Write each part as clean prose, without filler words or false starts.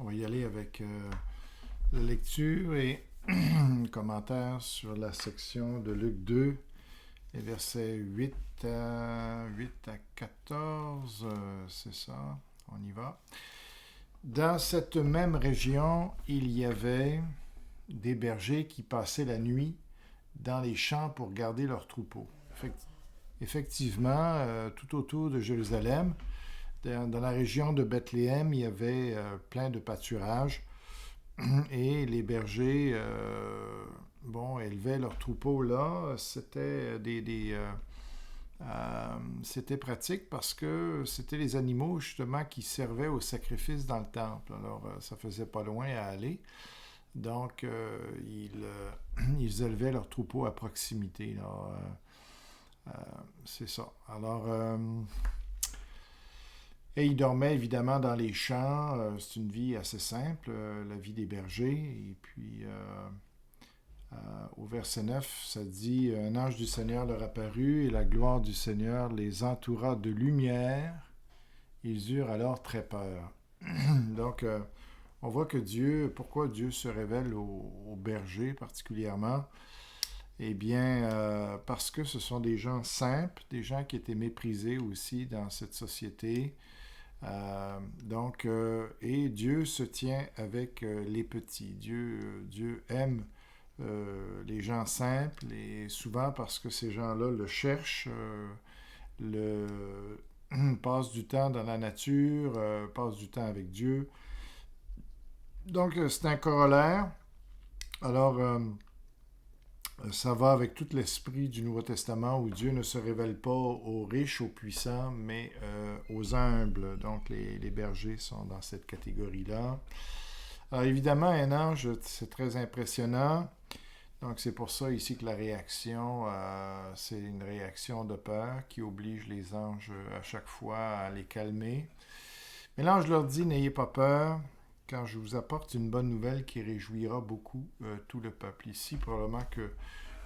On va y aller avec la lecture et commentaire sur la section de Luc 2, les versets 8 à 14, c'est ça, on y va. Dans cette même région, il y avait des bergers qui passaient la nuit dans les champs pour garder leurs troupeaux. Effectivement, tout autour de Jérusalem, dans la région de Bethléem, il y avait plein de pâturages et les bergers élevaient leurs troupeaux là. C'était pratique parce que c'était les animaux justement qui servaient au sacrifice dans le temple. Alors, ça faisait pas loin à aller. Donc, ils élevaient leurs troupeaux à proximité. Là. C'est ça. Alors, et ils dormaient évidemment dans les champs. C'est une vie assez simple, la vie des bergers. Et puis, au verset 9, ça dit « Un ange du Seigneur leur apparut et la gloire du Seigneur les entoura de lumière. Ils eurent alors très peur. » Donc, on voit que pourquoi Dieu se révèle aux bergers particulièrement? Eh bien, parce que ce sont des gens simples, des gens qui étaient méprisés aussi dans cette société. Et Dieu se tient avec les petits. Dieu aime les gens simples et souvent parce que ces gens-là le cherchent, passent du temps dans la nature, passent du temps avec Dieu. Donc, c'est un corollaire. Alors, ça va avec tout l'esprit du Nouveau Testament où Dieu ne se révèle pas aux riches, aux puissants, mais aux humbles. Donc, les bergers sont dans cette catégorie-là. Alors, évidemment, un ange, c'est très impressionnant. Donc, c'est pour ça ici que la réaction, c'est une réaction de peur qui oblige les anges à chaque fois à les calmer. Mais l'ange leur dit, n'ayez pas peur, car je vous apporte une bonne nouvelle qui réjouira beaucoup tout le peuple. Ici, probablement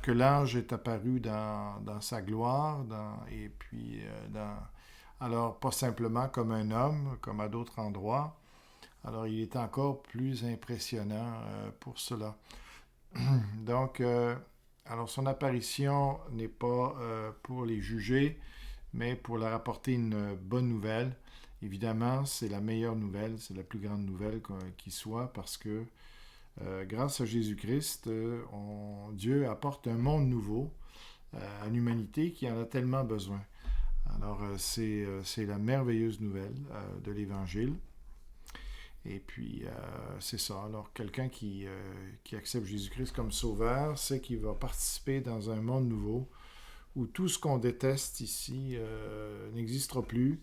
que l'ange est apparu dans sa gloire, alors pas simplement comme un homme, comme à d'autres endroits. Alors, il est encore plus impressionnant pour cela. Donc, alors son apparition n'est pas pour les juger, mais pour leur apporter une bonne nouvelle. Évidemment, c'est la meilleure nouvelle, c'est la plus grande nouvelle qui soit, parce que grâce à Jésus-Christ, Dieu apporte un monde nouveau à l'humanité qui en a tellement besoin. Alors, c'est la merveilleuse nouvelle de l'Évangile. Et puis, c'est ça. Alors, quelqu'un qui accepte Jésus-Christ comme sauveur sait qu'il va participer dans un monde nouveau où tout ce qu'on déteste ici n'existera plus.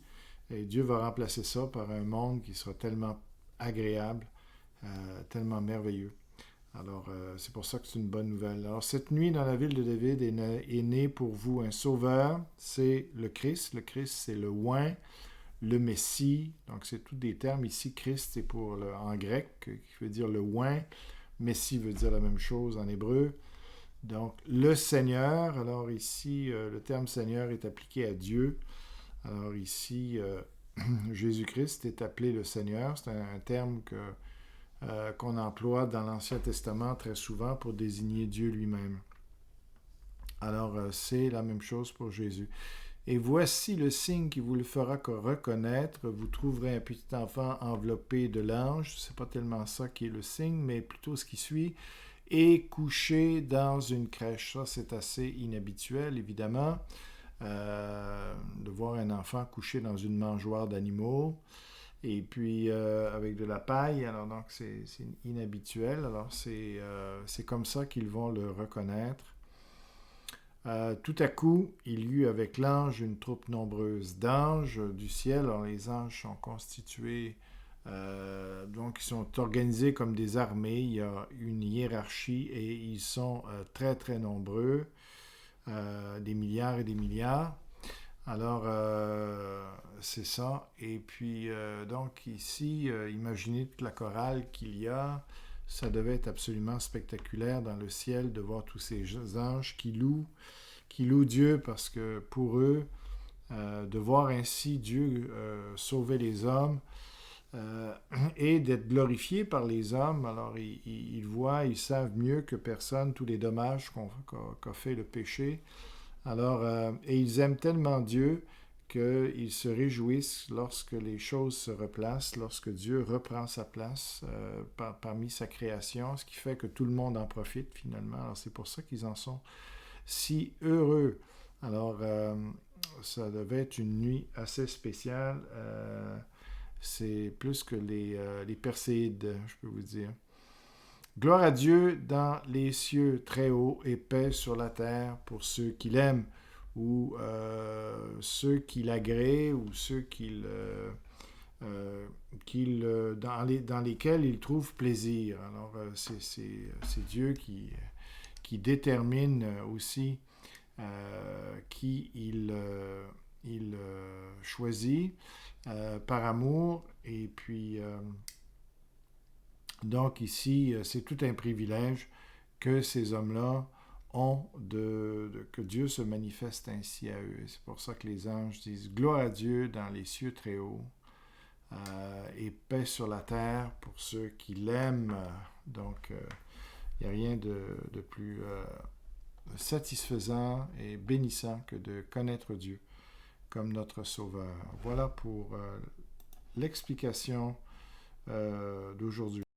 Et Dieu va remplacer ça par un monde qui sera tellement agréable, tellement merveilleux. Alors, c'est pour ça que c'est une bonne nouvelle. Alors, cette nuit, dans la ville de David, est né pour vous un sauveur. C'est le Christ. Le Christ, c'est le oint. Le Messie, donc c'est tous des termes ici. Christ, c'est en grec, qui veut dire le oint. Messie veut dire la même chose en hébreu. Donc, le Seigneur, alors ici, le terme Seigneur est appliqué à Dieu. Alors ici, Jésus-Christ est appelé le Seigneur. C'est un terme qu'on emploie dans l'Ancien Testament très souvent pour désigner Dieu lui-même. Alors, c'est la même chose pour Jésus. Et voici le signe qui vous le fera reconnaître. Vous trouverez un petit enfant enveloppé de l'ange. C'est pas tellement ça qui est le signe, mais plutôt ce qui suit. Et couché dans une crèche. Ça, c'est assez inhabituel, évidemment, de voir un enfant couché dans une mangeoire d'animaux. Et puis, avec de la paille. Alors, donc, c'est inhabituel. Alors, c'est comme ça qu'ils vont le reconnaître. Tout à coup, il y eut avec l'ange une troupe nombreuse d'anges du ciel. Alors, les anges sont constitués, donc ils sont organisés comme des armées. Il y a une hiérarchie et ils sont très, très nombreux, des milliards et des milliards. Alors, c'est ça. Et puis, donc ici, imaginez toute la chorale qu'il y a. Ça devait être absolument spectaculaire dans le ciel de voir tous ces anges qui louent Dieu, parce que pour eux, de voir ainsi Dieu sauver les hommes et d'être glorifiés par les hommes. Alors, ils voient, ils savent mieux que personne tous les dommages qu'a fait le péché. Alors, et ils aiment tellement Dieu qu'ils se réjouissent lorsque les choses se replacent, lorsque Dieu reprend sa place parmi sa création, ce qui fait que tout le monde en profite finalement. Alors, c'est pour ça qu'ils en sont si heureux. Alors, ça devait être une nuit assez spéciale. C'est plus que les Perséides, je peux vous dire. Gloire à Dieu dans les cieux très hauts et paix sur la terre pour ceux qui l'aiment ou ceux qui l'agréent ou ceux dans lesquels il trouve plaisir. Alors, c'est Dieu qui détermine aussi qui il choisit par amour. Et puis, donc ici, c'est tout un privilège que ces hommes-là ont que Dieu se manifeste ainsi à eux. C'est pour ça que les anges disent « Gloire à Dieu dans les cieux très hauts et paix sur la terre pour ceux qui l'aiment. » Donc, il n'y a rien de plus satisfaisant et bénissant que de connaître Dieu comme notre Sauveur. Voilà pour l'explication d'aujourd'hui.